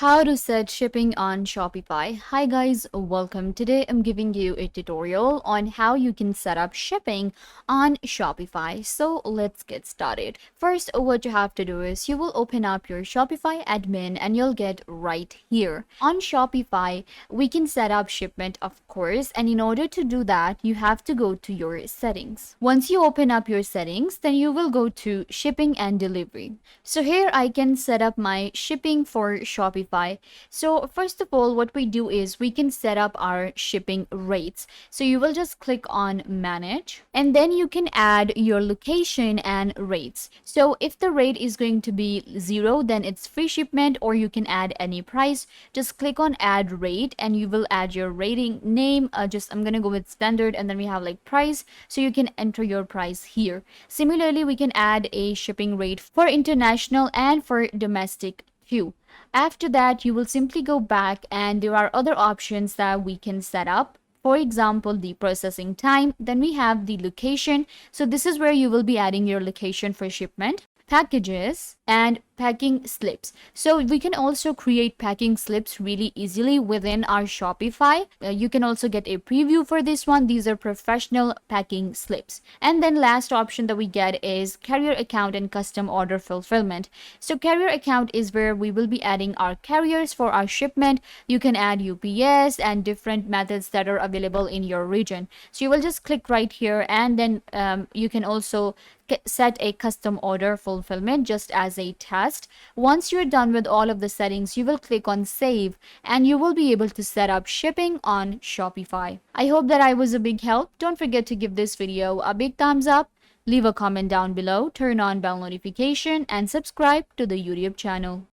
How to set shipping on Shopify. Hi guys, welcome. Today I'm giving you a tutorial on how you can set up shipping on Shopify. So let's get started. First, what you have to do is you will open up your Shopify admin and you'll get right here. On Shopify, we can set up shipment, of course, and in order to do that, you have to go to your settings. Once you open up your settings, then you will go to shipping and delivery. So here I can set up my shipping for Shopify. So first of all, what we do is we can set up our shipping rates. So you will just click on manage and then you can add your location and rates. So if the rate is going to be 0, then it's free shipment, or you can add any price. Just click on add rate and you will add your rating name. I'm gonna go with standard, and then we have like price, so you can enter your price here. Similarly, we can add a shipping rate for international and for domestic too. After that, you will simply go back and there are other options that we can set up. For example, the processing time. Then we have the location. So this is where you will be adding your location for shipment, packages, and packing slips. So we can also create packing slips really easily within our Shopify. You can also get a preview for this one. These are professional packing slips. And then last option that we get is carrier account and custom order fulfillment. So carrier account is where we will be adding our carriers for our shipment. You can add UPS and different methods that are available in your region. So you will just click right here, and then you can also set a custom order fulfillment just as a test. Once you're done with all of the settings, you will click on save and you will be able to set up shipping on Shopify. I hope that I was a big help. Don't forget to give this video a big thumbs up, leave a comment down below, turn on bell notification, and subscribe to the YouTube channel.